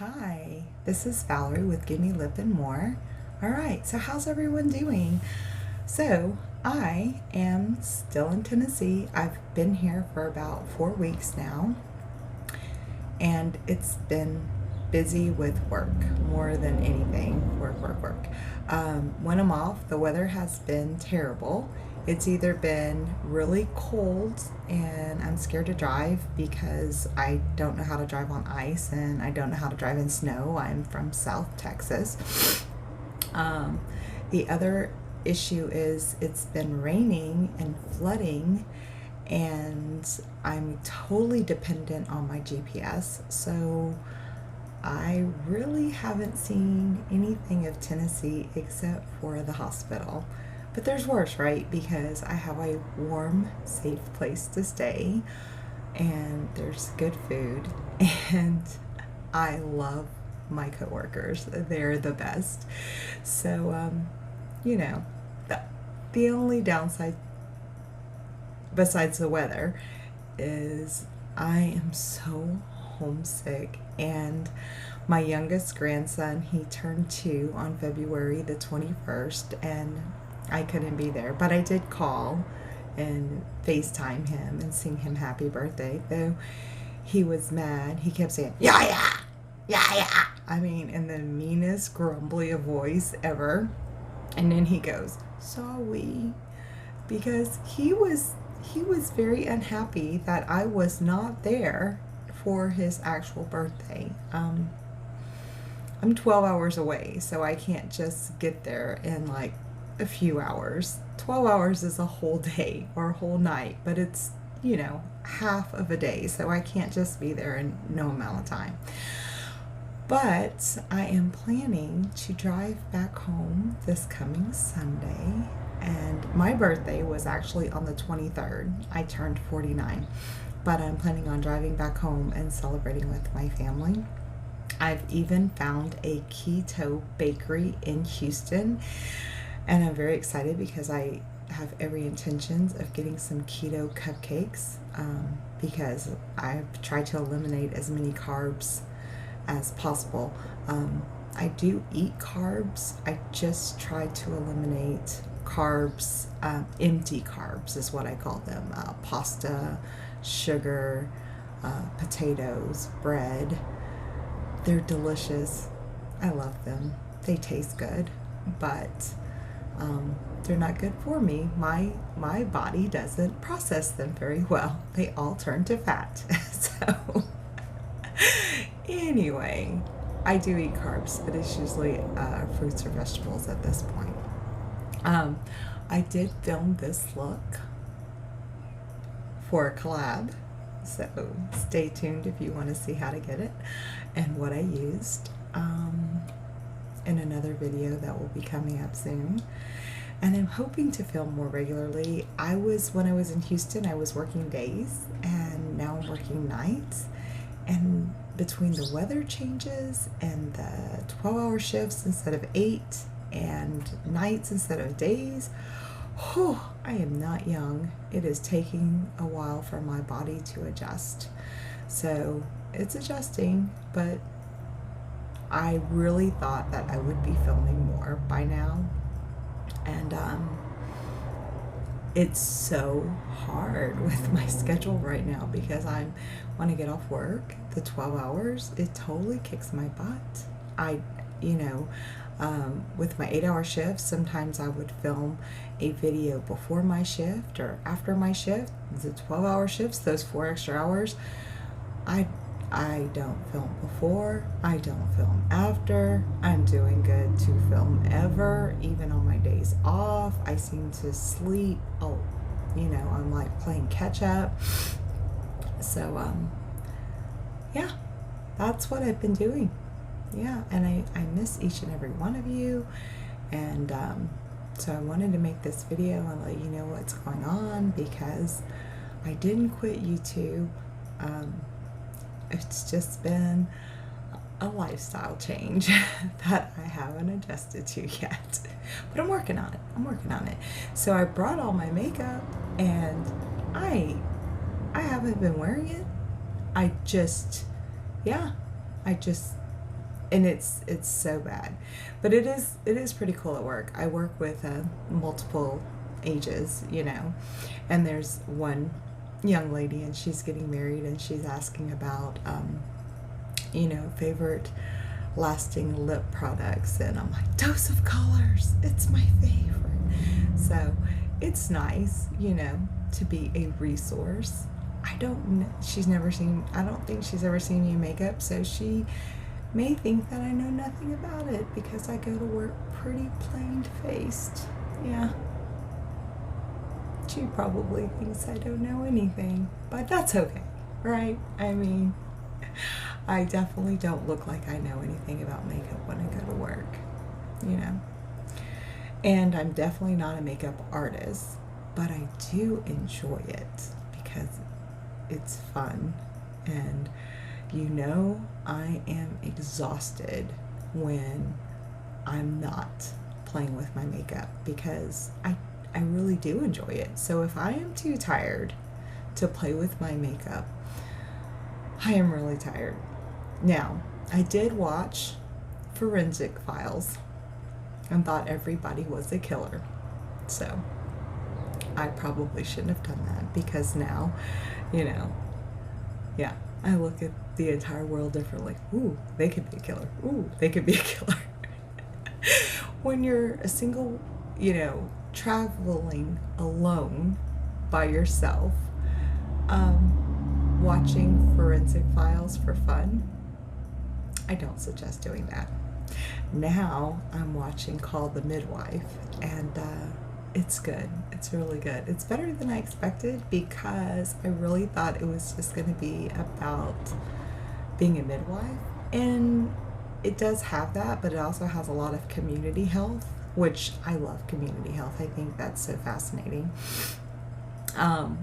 Hi, this is Valerie with Gimme Lip and More. All right, so how's everyone doing? So, I am still in Tennessee. I've been here for about 4 weeks now, and it's been busy with work more than anything. Work. When I'm off, the weather has been terrible. It's either been really cold and I'm scared to drive because I don't know how to drive on ice and I don't know how to drive in snow. I'm from South Texas. Um, the other issue is it's been raining and flooding, and I'm totally dependent on my GPS. So I really haven't seen anything of Tennessee except for the hospital. But there's worse, right? Because I have a warm, safe place to stay, and there's good food, and I love my coworkers. They're the best. So, you know, the, the only downside besides the weather is I am so homesick, and my youngest grandson, he turned 2 on February the 21st, and I couldn't be there, but I did call and FaceTime him and sing him happy birthday, though he was mad. He kept saying, yeah, yeah, yeah, yeah. I mean, in the meanest, grumbliest voice ever. And then he goes, sorry, because he was very unhappy that I was not there for his actual birthday. I'm 12 hours away, so I can't just get there in like a few hours. 12 hours is a whole day or a whole night, but it's, half of a day, so I can't just be there in no amount of time. But I am planning to drive back home this coming Sunday, and my birthday was actually on the 23rd. I turned 49, but I'm planning on driving back home and celebrating with my family. I've even found a keto bakery in Houston, and I'm very excited because I have every intentions of getting some keto cupcakes, because I've tried to eliminate as many carbs as possible. I do eat carbs. I just try to eliminate carbs, empty carbs is what I call them. Pasta, sugar, potatoes, bread. They're delicious. I love them. They taste good, but they're not good for me. My body doesn't process them very well. They all turn to fat. So anyway, I do eat carbs, but it's usually fruits or vegetables at this point. I did film this look for a collab, so stay tuned if you want to see how to get it and what I used, in another video that will be coming up soon. And I'm hoping to film more regularly. When I was in Houston, I was working days, and now I'm working nights. And between the weather changes and the 12-hour shifts instead of 8 and nights instead of days, I am not young. It is taking a while for my body to adjust. So it's adjusting, but I really thought that I would be filming more by now. And it's so hard with my schedule right now because when I get off work, the 12 hours, it totally kicks my butt. With my 8-hour shifts, sometimes I would film a video before my shift or after my shift. The 12-hour shifts, those 4 extra hours, I don't film before, I don't film after. I'm doing good to film ever, even on my days off. I seem to sleep. I'm like playing catch up. So, yeah, that's what I've been doing. Yeah, and I miss each and every one of you. And so I wanted to make this video and let you know what's going on, because I didn't quit YouTube. It's just been a lifestyle change that I haven't adjusted to yet. But I'm working on it. So I brought all my makeup, and I haven't been wearing it. I just and it's so bad, but it is pretty cool at work. I work with multiple ages, and there's one young lady, and she's getting married, and she's asking about favorite lasting lip products, and I'm like, Dose of Colors, it's my favorite. So it's nice, to be a resource. I don't think she's ever seen me in makeup, so she may think that I know nothing about it because I go to work pretty plain faced. Yeah. She probably thinks I don't know anything, but that's okay, right? I mean, I definitely don't look like I know anything about makeup when I go to work, And I'm definitely not a makeup artist, but I do enjoy it because it's fun. And I am exhausted when I'm not playing with my makeup because I really do enjoy it. So if I am too tired to play with my makeup, I am really tired. Now, I did watch Forensic Files and thought everybody was a killer. So I probably shouldn't have done that because now, yeah, I look at the entire world differently. Ooh, they could be a killer. Ooh, they could be a killer. When you're a single, traveling alone by yourself, watching Forensic Files for fun, I don't suggest doing that. Now I'm watching Call the Midwife, and it's good. It's really good. It's better than I expected because I really thought it was just going to be about being a midwife, and it does have that, but it also has a lot of community health, which I love. Community health, I think that's so fascinating.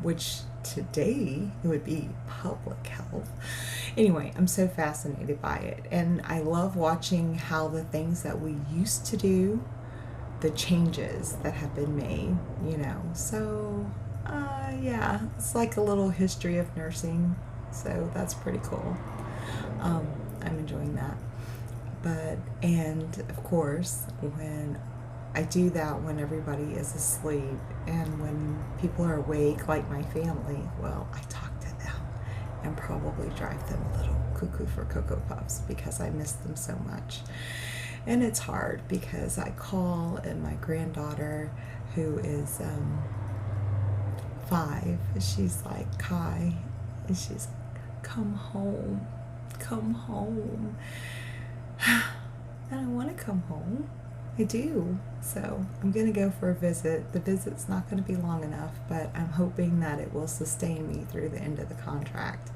Which today it would be public health. Anyway, I'm so fascinated by it, and I love watching how the things that we used to do, the changes that have been made, So, yeah, it's like a little history of nursing, so that's pretty cool. I'm enjoying that. And of course, when I do that when everybody is asleep and when people are awake, like my family, well, I talk to them and probably drive them a little cuckoo for Cocoa Puffs because I miss them so much. And it's hard because I call, and my granddaughter, who is 5, she's like, Kai, and she's like, come home. And I want to come home. I do. So I'm going to go for a visit. The visit's not going to be long enough, but I'm hoping that it will sustain me through the end of the contract.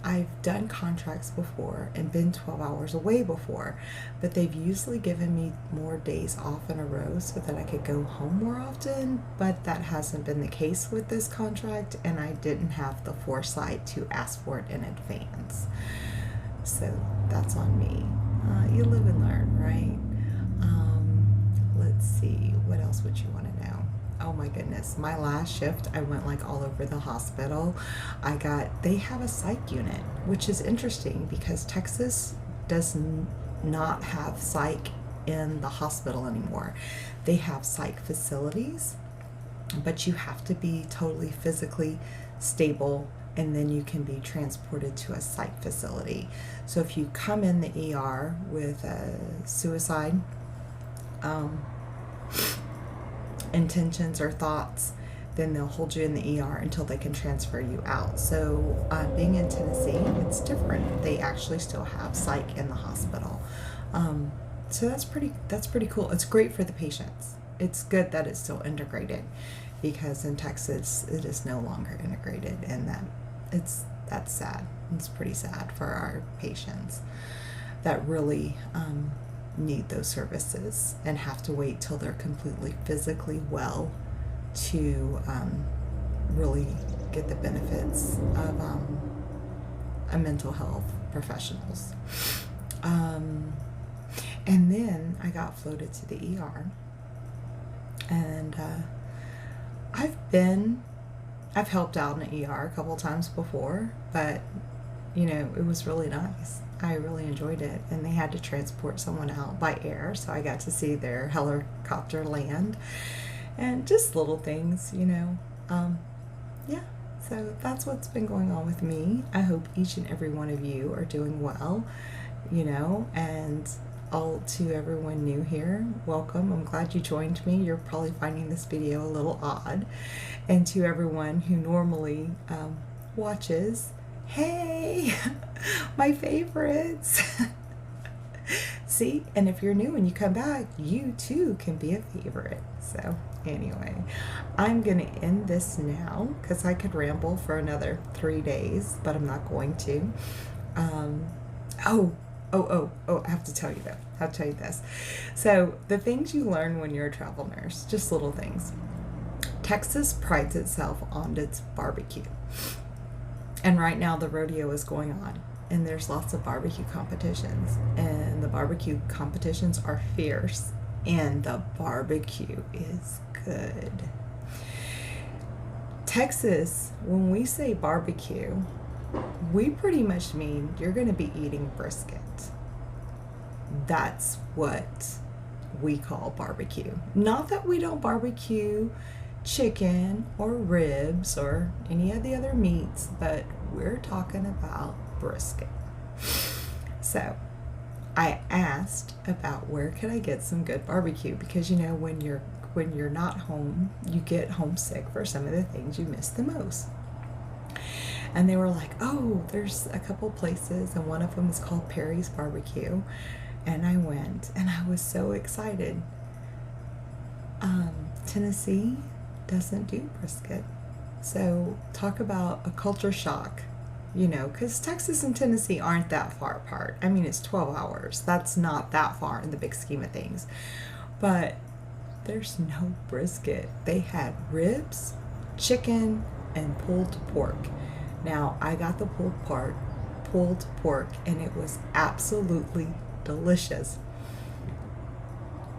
I've done contracts before and been 12 hours away before, but they've usually given me more days off in a row so that I could go home more often, but that hasn't been the case with this contract, and I didn't have the foresight to ask for it in advance. So that's on me. You live and learn, right? Let's see, what else would you want to know? Oh my goodness, my last shift, I went like all over the hospital. They have a psych unit, which is interesting because Texas does not have psych in the hospital anymore. They have psych facilities, but you have to be totally physically stable, and then you can be transported to a psych facility. So if you come in the ER with a suicide intentions or thoughts, then they'll hold you in the ER until they can transfer you out. So being in Tennessee, it's different. They actually still have psych in the hospital. So that's pretty cool. It's great for the patients. It's good that it's still integrated, because in Texas it is no longer integrated, and that's sad. It's pretty sad for our patients that really need those services and have to wait till they're completely physically well to really get the benefits of a mental health professionals. And then I got floated to the ER, and I've helped out in the ER a couple times before, but it was really nice. I really enjoyed it. And they had to transport someone out by air, so I got to see their helicopter land and just little things, you know. Yeah, so that's what's been going on with me. I hope each and every one of you are doing well, you know, and all to everyone new here, welcome. I'm glad you joined me. You're probably finding this video a little odd. And to everyone who normally watches, hey, my favorites. See, and if you're new and you come back, you too can be a favorite. So anyway, I'm gonna end this now because I could ramble for another 3 days, but I'm not going to. I have to tell you that. I'll tell you this. So the things you learn when you're a travel nurse, just little things. Texas prides itself on its barbecue. And right now the rodeo is going on, and there's lots of barbecue competitions, and the barbecue competitions are fierce, and the barbecue is good. Texas, when we say barbecue, we pretty much mean you're going to be eating brisket. That's what we call barbecue. Not that we don't barbecue chicken or ribs or any of the other meats, but we're talking about brisket. So I asked about where could I get some good barbecue, because you know when you're not home, you get homesick for some of the things you miss the most. And they were like, oh, there's a couple places, and one of them is called Perry's Barbecue. And I went, and I was so excited. Tennessee doesn't do brisket. So talk about a culture shock, you know, because Texas and Tennessee aren't that far apart. I mean, it's 12 hours. That's not that far in the big scheme of things. But there's no brisket. They had ribs, chicken, and pulled pork. Now, I got the pulled pork, and it was absolutely delicious.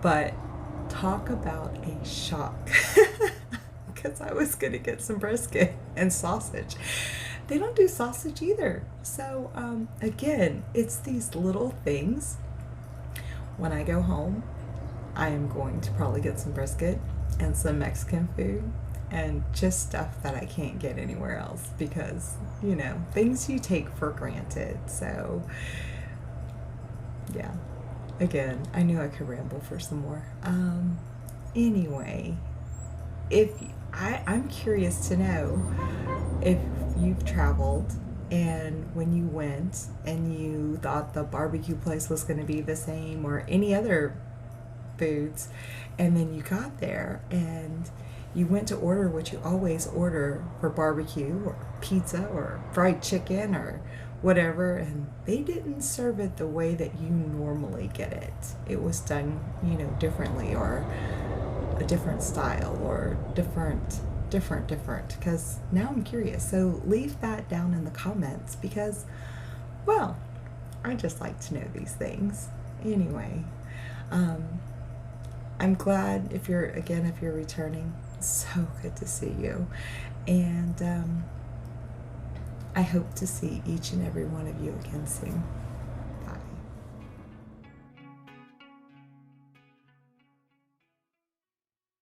But talk about a shock, because I was going to get some brisket and sausage. They don't do sausage either. So, again, it's these little things. When I go home, I am going to probably get some brisket and some Mexican food, and just stuff that I can't get anywhere else, because, you know, things you take for granted. So, yeah. Again, I knew I could ramble for some more. Anyway, I'm curious to know if you've traveled, and when you went and you thought the barbecue place was going to be the same, or any other foods, and then you got there and you went to order what you always order for barbecue, or pizza or fried chicken or whatever, and they didn't serve it the way that you normally get it. It was done, you know, differently, or a different style, or different, because now I'm curious. So leave that down in the comments, because, well, I just like to know these things. Anyway, I'm glad if you're returning. So good to see you. And I hope to see each and every one of you again soon.